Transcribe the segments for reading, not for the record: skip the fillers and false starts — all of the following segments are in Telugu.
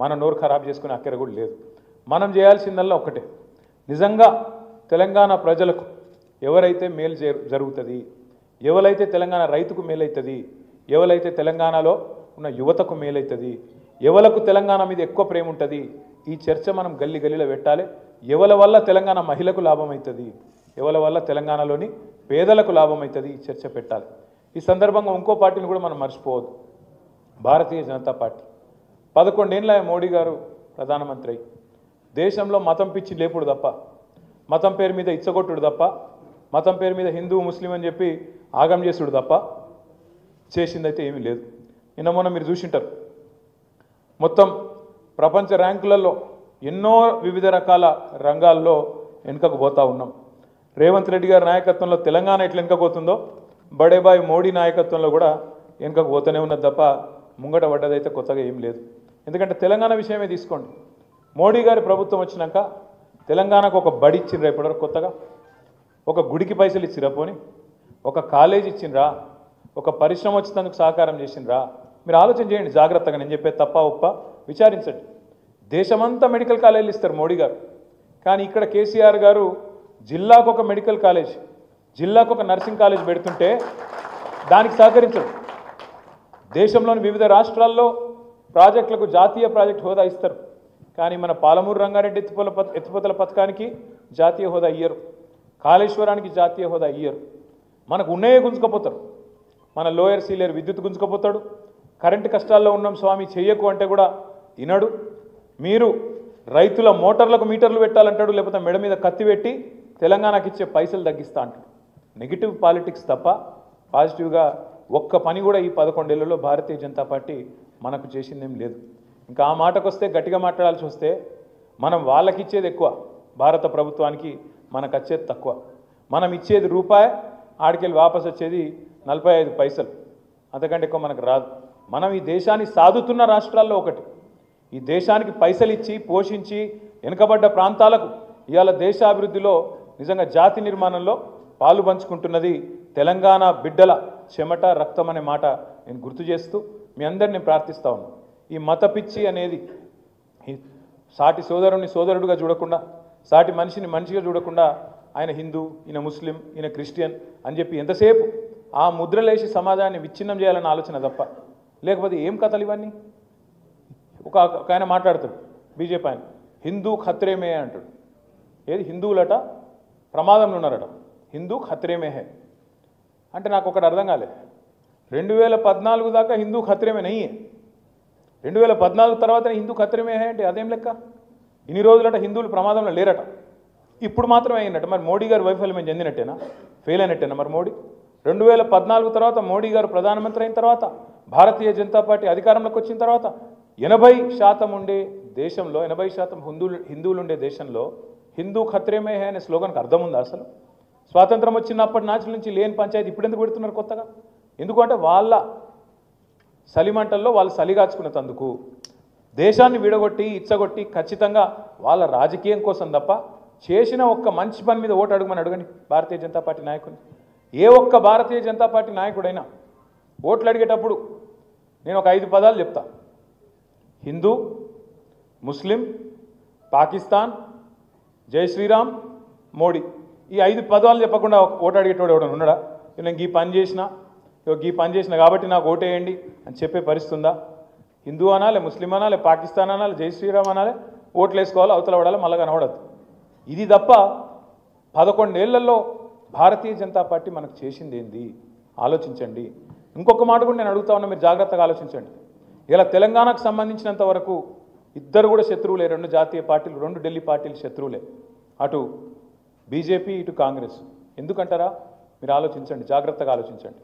మన నోరు ఖరాబ్ చేసుకునే అక్కర కూడా లేదు. మనం చేయాల్సిందల్లా ఒక్కటే, నిజంగా తెలంగాణ ప్రజలకు ఎవరైతే మేలు జరుగుతుంది, ఎవరైతే తెలంగాణ రైతుకు మేలవుతుంది, ఎవరైతే తెలంగాణలో ఉన్న యువతకు మేలవుతుంది, ఎవలకు తెలంగాణ మీద ఎక్కువ ప్రేమ ఉంటుంది, ఈ చర్చ మనం గల్లీ గల్లీలో పెట్టాలి. ఎవరి వల్ల తెలంగాణ మహిళకు లాభం అవుతుంది, ఎవరి వల్ల తెలంగాణలోని పేదలకు లాభం అవుతుంది, ఈ చర్చ పెట్టాలి. ఈ సందర్భంగా ఇంకో పార్టీని కూడా మనం మర్చిపోవద్దు, భారతీయ జనతా పార్టీ. 11 ఏళ్ళ మోడీ గారు ప్రధానమంత్రి అయి దేశంలో మతం పిచ్చి లేపుడు తప్ప, మతం పేరు మీద ఇచ్చగొట్టుడు తప్ప, మతం పేరు మీద హిందూ ముస్లిం అని చెప్పి ఆగం చేసుడు తప్ప చేసిందైతే ఏమీ లేదు. నిన్న మొన్న మీరు చూసింటారు, మొత్తం ప్రపంచ ర్యాంకులలో ఎన్నో వివిధ రకాల రంగాల్లో వెనుకకు పోతూ ఉన్నాం. రేవంత్ రెడ్డి గారి నాయకత్వంలో తెలంగాణ ఎట్లా వెనుకకు పోతుందో బడేబాయ్ మోడీ నాయకత్వంలో కూడా వెనుకకు పోతూనే ఉన్నది తప్ప ముంగట పడ్డదైతే కొత్తగా ఏం లేదు. ఎందుకంటే తెలంగాణ విషయమే తీసుకోండి, మోడీ గారి ప్రభుత్వం వచ్చినాక తెలంగాణకు ఒక బడి ఇచ్చిండ్రా, ఇప్పటివరకు కొత్తగా ఒక గుడికి పైసలు ఇచ్చిరా, పోని ఒక కాలేజ్ ఇచ్చిండ్రా, ఒక పరిశ్రమ వచ్చినందుకు సహకారం చేసిండ్రా? మీరు ఆలోచన చేయండి జాగ్రత్తగా, నేను చెప్పే తప్ప ఒప్ప విచారించండి. దేశమంతా మెడికల్ కాలేజీలు ఇస్తారు మోడీ గారు, కానీ ఇక్కడ కేసీఆర్ గారు జిల్లాకు ఒక మెడికల్ కాలేజ్, జిల్లాకు ఒక నర్సింగ్ కాలేజ్ పెడుతుంటే దానికి సహకరించడు. దేశంలోని వివిధ రాష్ట్రాల్లో ప్రాజెక్టులకు జాతీయ ప్రాజెక్ట్ హోదా ఇస్తారు, కానీ మన పాలమూరు రంగారెడ్డి ఎత్తిపోతల పథకానికి జాతీయ హోదా ఇయ్యరు, కాళేశ్వరానికి జాతీయ హోదా ఇయ్యరు. మనకు ఉన్నాయే గుంజుకపోతారు. మన లోయర్ సీలేరు విద్యుత్ గుంజుకపోతాడు. కరెంటు కష్టాల్లో ఉన్నాం స్వామి చెయ్యకు అంటే కూడా వినడు. మీరు రైతుల మోటార్లకు మీటర్లు పెట్టాలంటాడు, లేకపోతే మెడ మీద కత్తి పెట్టి తెలంగాణకి ఇచ్చే పైసలు తగ్గిస్తా అంటాడు. నెగిటివ్ పాలిటిక్స్ తప్ప పాజిటివ్గా ఒక్క పని కూడా ఈ 11 ఏళ్లలో భారతీయ జనతా పార్టీ మనకు చేసిందేం లేదు. ఇంకా ఆ మాటకు వస్తే, గట్టిగా మాట్లాడాల్సి వస్తే, మనం వాళ్ళకి ఇచ్చేది ఎక్కువ, భారత ప్రభుత్వానికి మనకు వచ్చేది తక్కువ. మనం ఇచ్చేది రూపాయి, ఆడికెళ్ళి వాపసు వచ్చేది 45 పైసలు, అంతకంటే ఎక్కువ మనకు రాదు. మనం ఈ దేశాన్ని సాదుతున్న రాష్ట్రాల్లో ఒకటి. ఈ దేశానికి పైసలు ఇచ్చి పోషించి వెనుకబడ్డ ప్రాంతాలకు ఇవాళ దేశాభివృద్ధిలో నిజంగా జాతి నిర్మాణంలో పాలు పంచుకుంటున్నది తెలంగాణ బిడ్డల చెమట రక్తం అనే మాట నేను గుర్తు చేస్తూ మీ అందరినీ ప్రార్థిస్తా ఉన్నాను. ఈ మత పిచ్చి అనేది సాటి సోదరుని సోదరుడుగా చూడకుండా, సాటి మనిషిని మనిషిగా చూడకుండా ఆయన హిందూ, ఈయన ముస్లిం, ఈయన క్రిస్టియన్ అని చెప్పి ఎంతసేపు ఆ ముద్రలేసి సమాజాన్ని విచ్ఛిన్నం చేయాలన్న ఆలోచన తప్ప, లేకపోతే ఏం కథలు ఇవన్నీ? ఒక ఆయన మాట్లాడుతాడు బీజేపీ ఆయన, హిందూ ఖత్రేమే అంటాడు. ఏది హిందువులట ప్రమాదంలో ఉన్నారట, హిందూ ఖత్రేమే హే అంటే నాకు ఒకటి అర్థం కాలేదు. 2014 దాకా హిందూ ఖత్రేమే నయ్యే, 2014 తర్వాత హిందూ ఖత్రేమే హే అంటే అదేం లెక్క? ఇన్ని రోజులట హిందువులు ప్రమాదంలో లేరట, ఇప్పుడు మాత్రమే అయినట్టు. మరి మోడీ గారు వైఫల్యం చెందినట్టేనా, ఫెయిల్ అయినట్టేనా మరి మోడీ? 2014 తర్వాత మోడీ గారు ప్రధానమంత్రి అయిన తర్వాత, భారతీయ జనతా పార్టీ అధికారంలోకి వచ్చిన తర్వాత 80% ఉండే దేశంలో, 80% హిందువులు ఉండే దేశంలో హిందూ ఖత్రేమే హే అనే స్లోగన్కి అర్థం ఉందా అసలు? స్వాతంత్రం వచ్చినప్పటి నుంచి లేని పంచాయతీ ఇప్పుడు ఎందుకు పెడుతున్నారు కొత్తగా? ఎందుకంటే వాళ్ళ సలిమంటల్లో వాళ్ళు సలిగాచుకునేందుకు దేశాన్ని విడగొట్టి ఇచ్చగొట్టి ఖచ్చితంగా వాళ్ళ రాజకీయం కోసం తప్ప చేసిన ఒక్క మంచి పని మీద ఓటు అడగండి భారతీయ జనతా పార్టీ నాయకుని. ఏ ఒక్క భారతీయ జనతా పార్టీ నాయకుడైనా ఓట్లు అడిగేటప్పుడు నేను ఒక 5 పదాలు చెప్తా: హిందూ, ముస్లిం, పాకిస్తాన్, జై శ్రీరామ్, మోడీ. ఈ 5 పదాలు చెప్పకుండా ఓటు అడిగేటోడు ఎవడన్నా ఉన్నాడా? నేను ఈ పని చేసిన కాబట్టి నాకు ఓటేయండి అని చెప్పే పరిస్థితి ఉందా? హిందూ అనాలి, ముస్లిం అనాలి, పాకిస్తాన్ అనాలి, జై శ్రీరామ్ అనాలి, ఓట్లు వేసుకోవాలి, అవతల పడాలి, మళ్ళీ కనబడద్దు. ఇది తప్ప 11 ఏళ్లలో భారతీయ జనతా పార్టీ మనకు చేసింది ఏంది ఆలోచించండి. ఇంకొక మాట కూడా నేను అడుగుతా ఉన్నా, మీరు జాగ్రత్తగా ఆలోచించండి. ఇలా తెలంగాణకు సంబంధించినంత వరకు ఇద్దరు కూడా శత్రువులే, 2 జాతీయ పార్టీలు, 2 ఢిల్లీ పార్టీలు శత్రువులే, అటు బీజేపీ ఇటు కాంగ్రెస్. ఎందుకంటారా? మీరు ఆలోచించండి, జాగ్రత్తగా ఆలోచించండి.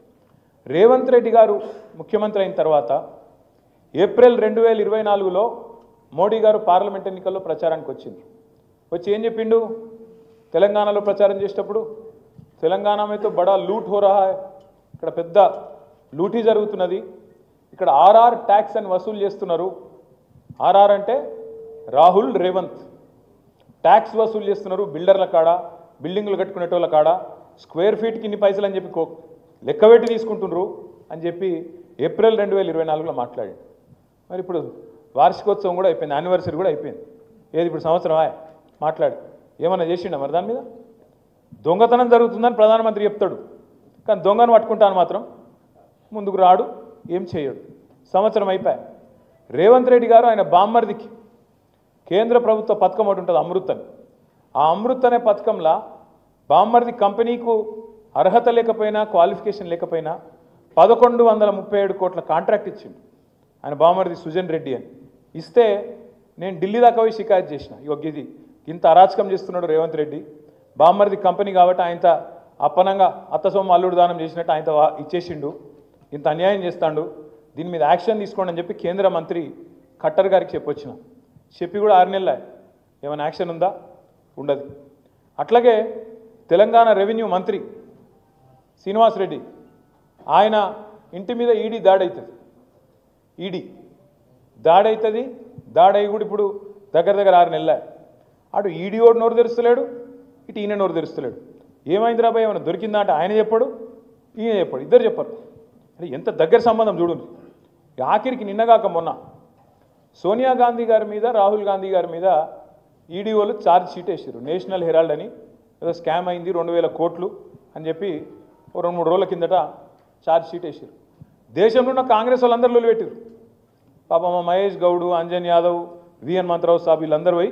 రేవంత్ రెడ్డి గారు ముఖ్యమంత్రి అయిన తర్వాత ఏప్రిల్ 2024లో మోడీ గారు పార్లమెంట్ ఎన్నికల్లో ప్రచారానికి వచ్చి ఏం చెప్పిండు? తెలంగాణలో ప్రచారం చేసేటప్పుడు తెలంగాణ మీద బడా లూట్ హో రహా హై, ఇక్కడ పెద్ద లూటీ జరుగుతున్నది, ఇక్కడ ఆర్ఆర్ ట్యాక్స్ అని వసూలు చేస్తున్నారు. ఆర్ఆర్ అంటే రాహుల్ రేవంత్, ట్యాక్స్ వసూలు చేస్తున్నారు బిల్డర్ల కాడ, బిల్డింగులు కట్టుకునేటోళ్ళ కాడ, స్క్వేర్ ఫీట్కి ఇన్ని పైసలు అని చెప్పి లెక్కబెట్టి తీసుకుంటున్నారు అని చెప్పి ఏప్రిల్ 2024లో మాట్లాడాడు. మరి ఇప్పుడు వార్షికోత్సవం కూడా అయిపోయింది, యానివర్సరీ కూడా అయిపోయింది. ఏది ఇప్పుడు సంవత్సరం మాట్లాడు ఏమన్నా చేసిండా మరి దాని మీద? దొంగతనం జరుగుతుందని ప్రధానమంత్రి చెప్తాడు, కానీ దొంగను పట్టుకుంటాను మాత్రం ముందుకు రాడు, ఏం చేయడు. సంవత్సరం అయిపోయా. రేవంత్ రెడ్డి గారు ఆయన బామ్మర్దికి కేంద్ర ప్రభుత్వ పథకం ఒకటి ఉంటుంది, అమృత్ అని. ఆ అమృత్ అనే పథకంలో బామ్మర్ది కంపెనీకు అర్హత లేకపోయినా క్వాలిఫికేషన్ లేకపోయినా 1137 కోట్ల కాంట్రాక్ట్ ఇచ్చిండు ఆయన బామ్మర్ది సుజన్ రెడ్డి అని. ఇస్తే నేను ఢిల్లీ దాకా పోయి షికాయత్ చేసిన, ఇది ఇంత అరాచకం చేస్తున్నాడు రేవంత్ రెడ్డి, బామ్మర్ది కంపెనీ కాబట్టి ఆయనతో అప్పనంగా అత్తసొమ్ము అల్లుడు దానం చేసినట్టు ఆయనతో ఇచ్చేసిండు, ఇంత అన్యాయం చేస్తాడు, దీని మీద యాక్షన్ తీసుకోండి అని చెప్పి కేంద్ర మంత్రి ఖట్టర్ గారికి చెప్పొచ్చిన. చెప్పి కూడా 6 నెలలే, ఏమైనా యాక్షన్ ఉందా? ఉండదు. అట్లాగే తెలంగాణ రెవెన్యూ మంత్రి శ్రీనివాస్ రెడ్డి, ఆయన ఇంటి మీద ఈడీ దాడి అవుతుంది, ఈడీ దాడి అవుతుంది. దాడి అయ్యి కూడా ఇప్పుడు దగ్గర 6 నెలలే. అటు ఈడీ ఓడు నోరు తెరుస్తలేడు, ఇటు ఈయన నోరు తెరుస్తలేడు. ఏమైంది రాబాయ్, ఏమైనా దొరికిందా అంటే ఆయన చెప్పాడు, ఈయన చెప్పాడు, ఇద్దరు చెప్పారు. అంటే ఎంత దగ్గర సంబంధం చూడండి. ఆఖరికి నిన్నగాక మొన్న సోనియా గాంధీ గారి మీద రాహుల్ గాంధీ గారి మీద ఈడీ వాళ్ళు ఛార్జ్ షీట్ వేసారు. నేషనల్ హెరాల్డ్ అని ఏదో స్కామ్ అయింది 2000 కోట్లు అని చెప్పి 2-3 రోజుల కిందట ఛార్జ్ షీట్ వేసారు. దేశంలో ఉన్న కాంగ్రెస్ వాళ్ళందరూ లొల్లి పెట్టారు. పాపం మహేష్ గౌడ్, అంజన్ యాదవ్, విఎన్ మంత్రావు సాబ్ వీళ్ళందరూ పోయి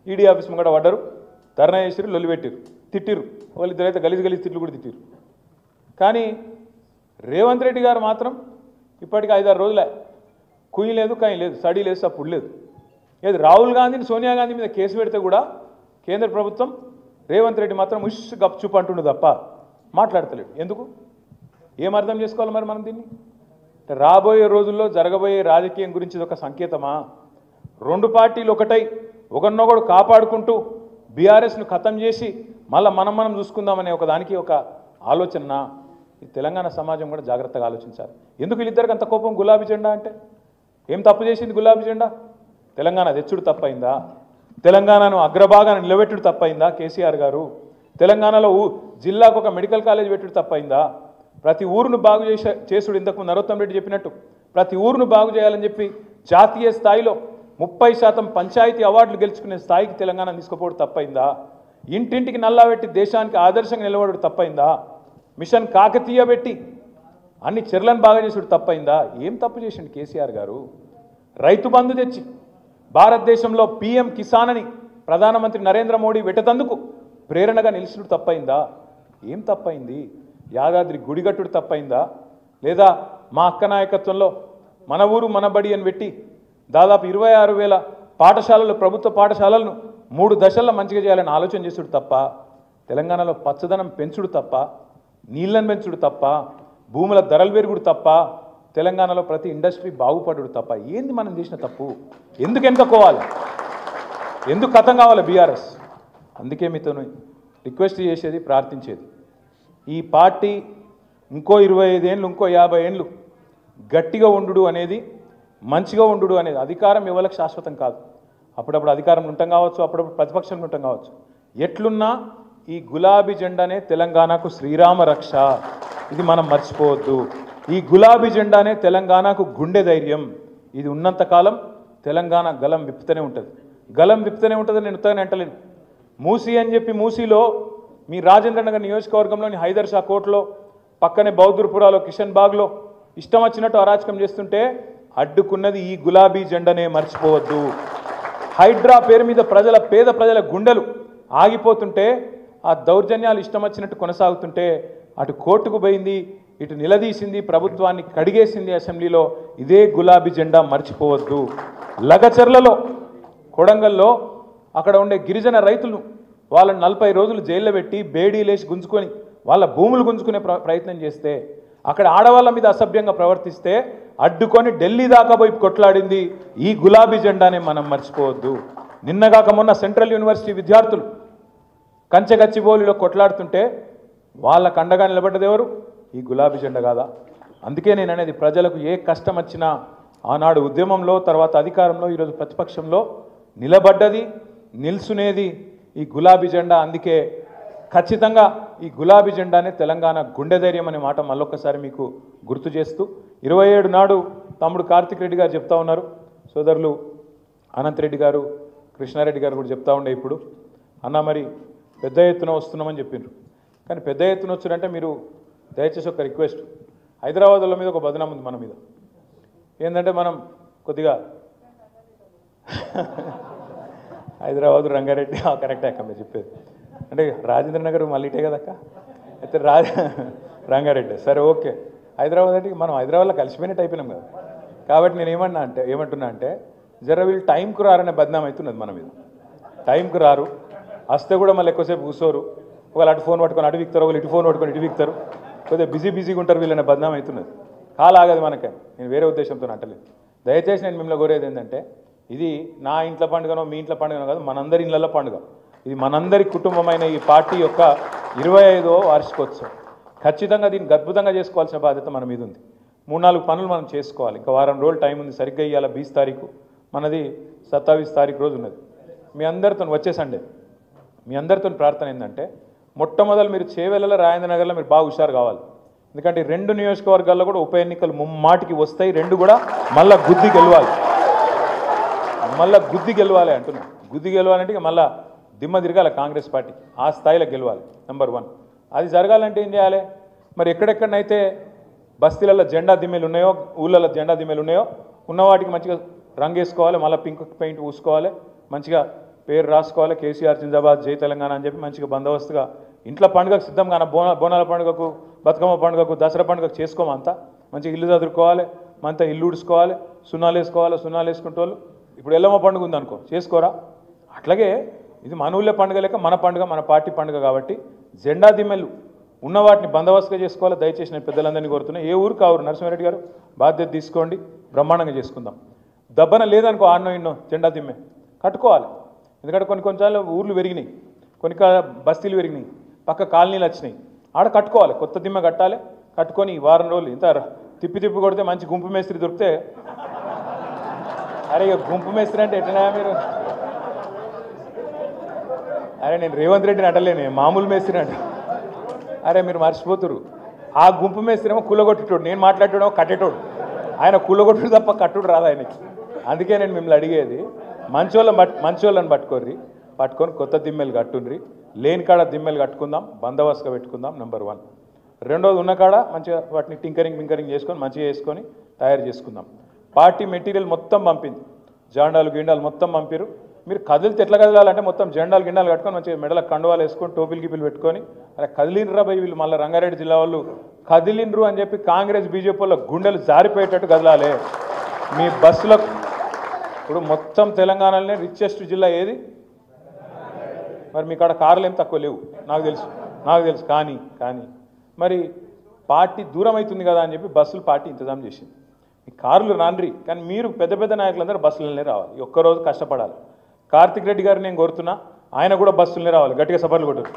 ఈడీ ఆఫీస్ ముంగట పడ్డారు, ధర్నా చేసారు, లొల్లి పెట్టారు, తిట్టిరు. వాళ్ళిద్దరైతే గలీజ్ తిట్లు కూడా తిట్టిరు. కానీ రేవంత్ రెడ్డి గారు మాత్రం ఇప్పటికి 5-6 రోజులే, కుయ్యి లేదు, కాయి లేదు, సడీ లేదు, సప్పుడు లేదు. ఏది రాహుల్ గాంధీని సోనియా గాంధీ మీద కేసు పెడితే కూడా కేంద్ర ప్రభుత్వం రేవంత్ రెడ్డి మాత్రం ఉష్ గప్చుప్ అంటుండు తప్ప మాట్లాడతలేడు. ఎందుకు? ఏం అర్థం చేసుకోవాలి మరి మనం దీన్ని? రాబోయే రోజుల్లో జరగబోయే రాజకీయం గురించి ఒక సంకేతమా? 2 పార్టీలు ఒకటై ఒకరినొకడు కాపాడుకుంటూ బీఆర్ఎస్ను ఖతం చేసి మళ్ళీ మనం చూసుకుందామనే ఒక దానికి ఒక ఆలోచన. ఈ తెలంగాణ సమాజం కూడా జాగ్రత్తగా ఆలోచించాలి. ఎందుకు వీళ్ళిద్దరికి అంత కోపం? గులాబీ జెండా అంటే ఏం తప్పు చేసింది గులాబీ జెండా? తెలంగాణ తెచ్చుడు తప్పైందా? తెలంగాణను అగ్రభాగాన్ని నిలబెట్టుడు తప్పైందా కేసీఆర్ గారు? తెలంగాణలో జిల్లాకు ఒక మెడికల్ కాలేజ్ పెట్టుడు తప్పైందా? ప్రతి ఊరును బాగు చేసుడు, ఇంతకుముందు నరోత్తం రెడ్డి చెప్పినట్టు ప్రతి ఊరును బాగు చేయాలని చెప్పి జాతీయ స్థాయిలో 30% పంచాయతీ అవార్డులు గెలుచుకునే స్థాయికి తెలంగాణ తీసుకుపోవడం తప్పైందా? ఇంటింటికి నల్లా పెట్టి దేశానికి ఆదర్శంగా నిలబడడం తప్పైందా? మిషన్ కాకతీయ పెట్టి అన్ని చెర్లను బాగా చేసుడు తప్పైందా? ఏం తప్పు చేసిండు కేసీఆర్ గారు? రైతు బంధు తెచ్చి భారతదేశంలో పీఎం కిసాన్ అని ప్రధానమంత్రి నరేంద్ర మోడీ పెట్టేందుకు ప్రేరణగా నిలిచుడు తప్పైందా? ఏం తప్పైంది? యాదాద్రి గుడిగట్టుడు తప్పైందా? లేదా మా అక్క నాయకత్వంలో మన ఊరు మన బడి అని పెట్టి దాదాపు 26,000 పాఠశాలలు, ప్రభుత్వ పాఠశాలలను 3 దశల్లో మంచిగా చేయాలని ఆలోచన చేసుడు తప్ప, తెలంగాణలో పచ్చదనం పెంచుడు తప్ప, నీళ్ళను పెంచుడు తప్ప, భూముల ధరలు పెరుగుడు తప్ప, తెలంగాణలో ప్రతి ఇండస్ట్రీ బాగుపడుడు తప్ప ఏంది మనం చేసిన తప్పు? ఎందుకు వెనుకపోవాలి? ఎందుకు కథం కావాలి బీఆర్ఎస్? అందుకే మీతో రిక్వెస్ట్ చేసేది, ప్రార్థించేది, ఈ పార్టీ ఇంకో 25 ఏళ్ళు, ఇంకో 50 ఏళ్ళు గట్టిగా ఉండు అనేది, మంచిగా ఉండు అనేది. అధికారం ఎవరికి శాశ్వతం కాదు. అప్పుడప్పుడు అధికారంలో ఉంటాం కావచ్చు, అప్పుడప్పుడు ప్రతిపక్షంలో ఉంటాం కావచ్చు. ఎట్లున్నా ఈ గులాబీ జెండానే తెలంగాణకు శ్రీరామ రక్ష, ఇది మనం మర్చిపోవద్దు. ఈ గులాబీ జెండానే తెలంగాణకు గుండె ధైర్యం. ఇది ఉన్నంతకాలం తెలంగాణ గలం విప్పుతూనే ఉంటుంది, గలం విప్పుతూనే ఉంటుందని నేను ఉత్తగానే అంటలేను. మూసీ అని చెప్పి మూసీలో మీ రాజేంద్రనగర్ నియోజకవర్గంలోని హైదర్ షా కోట్లో పక్కనే బౌద్ధపురాలో కిషన్ బాగ్లో ఇష్టం వచ్చినట్టు అరాచకం చేస్తుంటే అడ్డుకున్నది ఈ గులాబీ జెండానే, మర్చిపోవద్దు. హైడ్రా పేరు మీద పేద ప్రజల గుండెలు ఆగిపోతుంటే, ఆ దౌర్జన్యాలు ఇష్టం వచ్చినట్టు కొనసాగుతుంటే అటు కోర్టుకు పోయింది, ఇటు నిలదీసింది, ప్రభుత్వాన్ని కడిగేసింది అసెంబ్లీలో. ఇదే గులాబీ జెండా, మర్చిపోవద్దు. లగచర్లలో, కొడంగల్లో అక్కడ ఉండే గిరిజన రైతులు వాళ్ళని 40 రోజులు జైల్లో పెట్టి బేడీలేసి గుంజుకొని వాళ్ళ భూములు గుంజుకునే ప్రయత్నం చేస్తే, అక్కడ ఆడవాళ్ళ మీద అసభ్యంగా ప్రవర్తిస్తే అడ్డుకొని ఢిల్లీ దాకా పోయి కొట్లాడింది ఈ గులాబీ జెండానే, మనం మర్చిపోవద్దు. నిన్నగాక మొన్న సెంట్రల్ యూనివర్సిటీ విద్యార్థులు కంచెగచ్చిబౌలిలో కొట్లాడుతుంటే వాళ్ళకు అండగా నిలబడ్డది ఎవరు? ఈ గులాబీ జెండా కాదా? అందుకే నేను అనేది, ప్రజలకు ఏ కష్టం వచ్చినా ఆనాడు ఉద్యమంలో, తర్వాత అధికారంలో, ఈరోజు ప్రతిపక్షంలో నిలబడ్డది, నిల్చునేది ఈ గులాబీ జెండా. అందుకే ఖచ్చితంగా ఈ గులాబీ జెండానే తెలంగాణ గుండె ధైర్యం అనే మాట మళ్ళొక్కసారి మీకు గుర్తు చేస్తూ, 27 నాడు తమ్ముడు కార్తిక్ రెడ్డి గారు చెప్తా ఉన్నారు, సోదరులు అనంతరెడ్డి గారు కృష్ణారెడ్డి గారు కూడా చెప్తా ఉండే ఇప్పుడు అన్న మరి పెద్ద ఎత్తున వస్తున్నామని చెప్పిండ్రు. కానీ పెద్ద ఎత్తున వచ్చారంటే మీరు దయచేసి ఒక రిక్వెస్ట్, హైదరాబాద్లో మీద ఒక బదనాం ఉంది మన మీద. ఏంటంటే మనం కొద్దిగా హైదరాబాద్ రంగారెడ్డి కరెక్టే అక్క మీరు చెప్పేది. అంటే రాజేంద్ర నగర్ మళ్ళీ ఇటే కదక్క, అయితే రంగారెడ్డి సరే ఓకే. హైదరాబాద్ అంటే మనం హైదరాబాద్లో కలిసిపోయినట్టు అయిపోయినాం కదా. కాబట్టి నేను ఏమంటున్నా అంటే జర వీళ్ళు టైంకు రారనే బదనాం అవుతున్నది మన మీద. టైంకు రారు, వస్తే కూడా మళ్ళీ ఎక్కువసేపు కూర్చోరు. ఒకళ్ళు అటు ఫోన్ పట్టుకొని అటు విక్తారు, ఒకళ్ళు ఇటు ఫోన్ పట్టుకొని ఇటు విక్తారు. కొద్దిగా బిజీగా ఉంటారు వీళ్ళనే బదనాం అవుతున్నది. కాలాగదు మనకే. నేను వేరే ఉద్దేశంతో అంటలేదు. దయచేసి నేను మిమ్మల్ని కోరేది ఏంటంటే ఇది నా ఇంట్లో పండుగనో మీ ఇంట్లో పండుగనో కాదు, మనందరి ఇళ్ళల్లో పండుగ. ఇది మనందరి కుటుంబమైన ఈ పార్టీ యొక్క 25వ వార్షికోత్సవం. ఖచ్చితంగా దీన్ని అద్భుతంగా చేసుకోవాల్సిన బాధ్యత మన మీద ఉంది. 3-4 పనులు మనం చేసుకోవాలి. ఇంకా వారం రోజులు టైం ఉంది. సరిగ్గా ఇవ్వాలి 20 తారీఖు, మనది 27 తారీఖు రోజు ఉన్నది. మీ అందరితో వచ్చే సండే మీ అందరితో ప్రార్థన ఏంటంటే మొట్టమొదలు మీరు చేవెళ్ళలో రాజేంద్రనగర్లో మీరు బాగా హుషారు కావాలి. ఎందుకంటే 2 నియోజకవర్గాల్లో కూడా ఉప ఎన్నికలు ముమ్మాటికి వస్తాయి. 2 కూడా మళ్ళీ గుద్ది గెలవాలి అంటున్నాను. గుద్ది గెలవాలంటే మళ్ళీ దిమ్మ తిరగాలి కాంగ్రెస్ పార్టీ, ఆ స్థాయిలో గెలవాలి. నెంబర్ 1. అది జరగాలంటే ఏం చేయాలి? మరి ఎక్కడెక్కడనైతే బస్తీలలో జెండా దిమ్మెలు ఉన్నాయో, ఊళ్ళలో జెండా దిమ్మెలు ఉన్నాయో ఉన్న వాటికి మంచిగా రంగు వేసుకోవాలి, మళ్ళీ పింక్ పెయింట్ పూసుకోవాలి, మంచిగా పేరు రాసుకోవాలి, కేసీఆర్ జిందాబాద్ జై తెలంగాణ అని చెప్పి మంచిగా బందోబస్తుగా ఇంట్లో పండుగకు సిద్ధంగా బోనాల పండుగకు, బతుకమ్మ పండుగకు, దసరా పండుగకు చేసుకోమంతా మంచిగా ఇల్లు చదువుకోవాలి, మంతా ఇల్లు ఉడుచుకోవాలి, సున్నాలు వేసుకోవాలి. సున్నాలు వేసుకుంటే వాళ్ళు ఇప్పుడు ఎల్లమ్మ పండుగ ఉందనుకో చేసుకోరా. అట్లాగే ఇది మన ఊళ్ళో పండుగ లేక మన పండుగ, మన పార్టీ పండుగ. కాబట్టి జెండా దిమ్మెలు ఉన్న వాటిని బందోబస్తుగా చేసుకోవాలి. దయచేసి నేను పెద్దలందరినీ కోరుతున్నాను, ఏ ఊరు కావురు నరసింహారెడ్డి గారు బాధ్యత తీసుకోండి, బ్రహ్మాండంగా చేసుకుందాం. దబ్బన లేదనుకో ఆన్నో ఇన్నో జెండా దిమ్మె కట్టుకోవాలి. ఎందుకంటే కొన్నిసార్లు ఊర్లు పెరిగినాయి, కొన్ని బస్తీలు పెరిగినాయి, పక్క కాలనీలు వచ్చినాయి, ఆడ కట్టుకోవాలి. కొత్త దిమ్మె కట్టాలి. కట్టుకొని వారం రోజులు ఇంత తిప్పి కొడితే మంచి గుంపు మేస్త్రి దొరికితే, అరే ఇక గుంపు మేస్త్రి అంటే ఎట్లా మీరు? అరే నేను రేవంత్ రెడ్డిని అంటలేను, మామూలు మేస్త్రి అంట. అరే మీరు మర్చిపోతురు. ఆ గుంపు మేస్త్రి ఏమో కూలగొట్టేటోడు, నేను మాట్లాడేటోడేమో కట్టేటోడు. ఆయన కూలగొట్టుడు తప్ప కట్టుడు రాదు ఆయనకి. అందుకే నేను మిమ్మల్ని అడిగేది, మంచోళ్ళని పట్టుకొని కొత్త దిమ్మెలు కట్టుండ్రి. లేని కాడ దిమ్మెలు కట్టుకుందాం, బందోబస్తుగా పెట్టుకుందాం. నెంబర్ 1. రెండోది ఉన్న కాడ మంచిగా వాటిని టింకరింగ్ చేసుకొని మంచిగా వేసుకొని తయారు చేసుకుందాం. పార్టీ మెటీరియల్ మొత్తం పంపింది, జెండాలు గిండాలు మొత్తం పంపిరు. మీరు కదిలితే ఎట్లా కదలాలంటే మొత్తం జెండాలు గిండాలు కట్టుకొని మంచిగా మెడలకు కండువాలు వేసుకొని టోపీలు గిపిలు పెట్టుకొని, అరే కదిలినరా భయ్ వీళ్ళు మళ్ళీ రంగారెడ్డి జిల్లా వాళ్ళు కదిలినరు అని చెప్పి కాంగ్రెస్ బీజేపీ వాళ్ళ గుండెలు జారిపోయేటట్టు కదలాలి. మీ బస్సులకు ఇప్పుడు మొత్తం తెలంగాణలోనే రిచెస్ట్ జిల్లా ఏది? మరి మీ కాడ కార్లు ఏం తక్కువ లేవు నాకు తెలుసు. కానీ మరి పార్టీ దూరం అవుతుంది కదా అని చెప్పి బస్సులు పార్టీ ఇంతజాం చేసింది. ఈ కార్లు రాన్రి, కానీ మీరు పెద్ద నాయకులందరూ బస్సులనే రావాలి. ఒక్కరోజు కష్టపడాలి. కార్తిక్ రెడ్డి గారు నేను కోరుతున్నా, ఆయన కూడా బస్సులనే రావాలి. గట్టిగా సపర్లు కొట్టారు.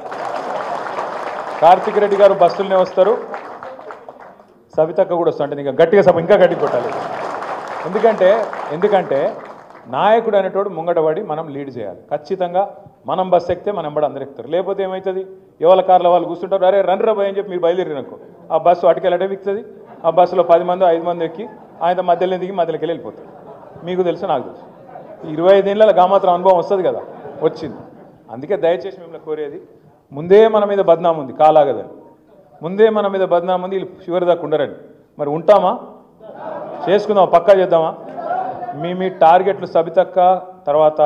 కార్తిక్ రెడ్డి గారు బస్సులనే వస్తారు, సవితక్క కూడా వస్తా అంటే గట్టిగా ఇంకా గట్టిగా కొట్టాలి. ఎందుకంటే నాయకుడు అనేటోడు ముంగటపడి మనం లీడ్ చేయాలి. ఖచ్చితంగా మనం బస్సు ఎక్కితే మనం కూడా అందరు ఎక్కుతారు. లేకపోతే ఏమవుతుంది, ఎవరి కార్ల వాళ్ళు కూర్చుంటారు, అరే రండి రాబోయ్ అని చెప్పి మీరు బయలుదేరిననుకో ఆ బస్సు అటుకెళ్ళటే విక్తుంది. ఆ బస్సులో 10 మంది 5 మంది ఎక్కి ఆయన మధ్యలో దిగి మధ్యలోకి వెళ్ళిపోతారు. మీకు తెలుసు, నాకు తెలుసు. 25 ఏళ్ళ గామాత్రం అనుభవం వస్తుంది కదా, వచ్చింది. అందుకే దయచేసి మిమ్మల్ని కోరేది, ముందే మన మీద బద్నాం ఉంది, కాలాగదని ముందే మన మీద బద్నాం ఉంది. వీళ్ళు చివరి దాకా ఉండరండి. మరి ఉంటామా? చేసుకుందామా? పక్కా చేద్దామా? మీ టార్గెట్లు సబితక్క, తర్వాత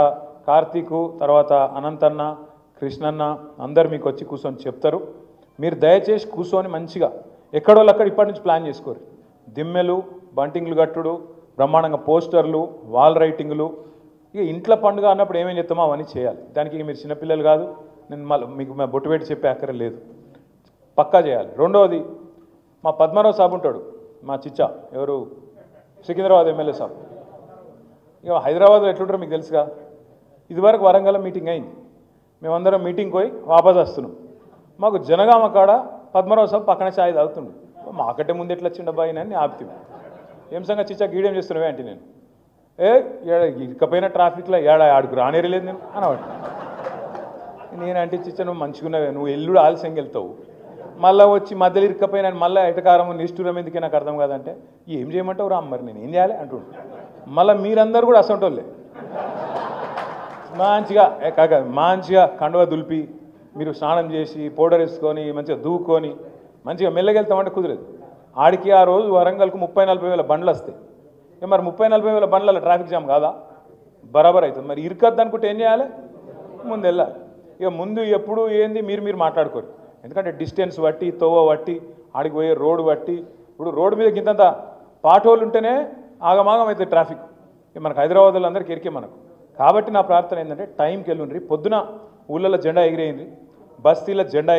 కార్తీకు, తర్వాత అనంతన్న, కృష్ణన్న అందరు మీకు వచ్చి కూర్చొని చెప్తారు. మీరు దయచేసి కూర్చొని మంచిగా ఎక్కడోళ్ళు అక్కడ ఇప్పటి నుంచి ప్లాన్ చేసుకోరు. దిమ్మెలు, బంటింగ్లు కట్టుడు, బ్రహ్మాండంగా పోస్టర్లు, వాల్ రైటింగ్లు. ఇక ఇంట్లో పండుగ అన్నప్పుడు ఏమేం చెప్తామో అవన్నీ చేయాలి. దానికి మీరు చిన్నపిల్లలు కాదు, నేను మీకు బొట్టు పెట్టి చెప్పే అక్కర లేదు, పక్కా చేయాలి. రెండవది, మా పద్మారావు సాబ్ ఉంటాడు, మా చిచ్చా, ఎవరు సికింద్రాబాద్ ఎమ్మెల్యే సాబ్. ఇక హైదరాబాద్లో ఎట్లుంటారో మీకు తెలుసుగా. ఇదివరకు వరంగల్ మీటింగ్ అయింది, మేమందరం మీటింగ్ పోయి వాపస్ వస్తున్నాం. మాకు జనగామ కాడ పద్మారావు సాబ్ పక్కన ఛాయ్ తాగుతుండు. మాకంటే ముందు ఎట్లా వచ్చిండ బాయ్ అని ఆపుతాం. ఏం సంగతి చిచ్చా గీడేం చేస్తున్నావే అంటే నేను ఇకపోయిన ట్రాఫిక్లో ఆడుకు రానేరలేదు నేను అనవాడు. నేనంటే చిచ్చా నువ్వు మంచిగున్నావే, నువ్వు ఎల్లుడు ఆలస్యంగా వెళ్తావు, మళ్ళీ వచ్చి మధ్యలో ఇరుక్కపోయినా మళ్ళీ ఎటకారం నిష్ఠూరం ఎందుకే నాకు అర్థం కాదంటే ఏం చేయమంటావు రా మరి నేను ఏం చేయాలి అంటుండు. మళ్ళీ మీరందరూ కూడా అసంటోళ్ళే. మంచిగా కాక మంచిగా కండువ దులిపి మీరు స్నానం చేసి పౌడర్ వేసుకొని మంచిగా దూకొని మంచిగా మెల్లగెళ్తామంటే కుదరదు. ఆడికి ఆ రోజు వరంగల్కు 30-40 వేల బండ్లు వస్తాయి. మరి 30-40 వేల బండ్లలో ట్రాఫిక్ జామ్ కాదా? బరాబర్ అవుతుంది. మరి ఇరుకద్దు అనుకుంటే ఏం చేయాలి? ముందు వెళ్ళాలి. ఇక ముందు ఎప్పుడు ఏంది మీరు మాట్లాడుకోరు. ఎందుకంటే డిస్టెన్స్ బట్టి తోవ బట్టి ఆడికి పోయే రోడ్డు బట్టి ఇప్పుడు రోడ్డు మీద ఇంతంత పాటోలు ఉంటేనే ఆగమాగం అవుతుంది ట్రాఫిక్. మనకు హైదరాబాద్లో అందరికీ ఎరికే మనకు. కాబట్టి నా ప్రార్థన ఏంటంటే టైంకి వెళ్ళుండ్రి. పొద్దున ఊళ్ళలో జెండా ఎగిరేయండి, బస్తీల జెండా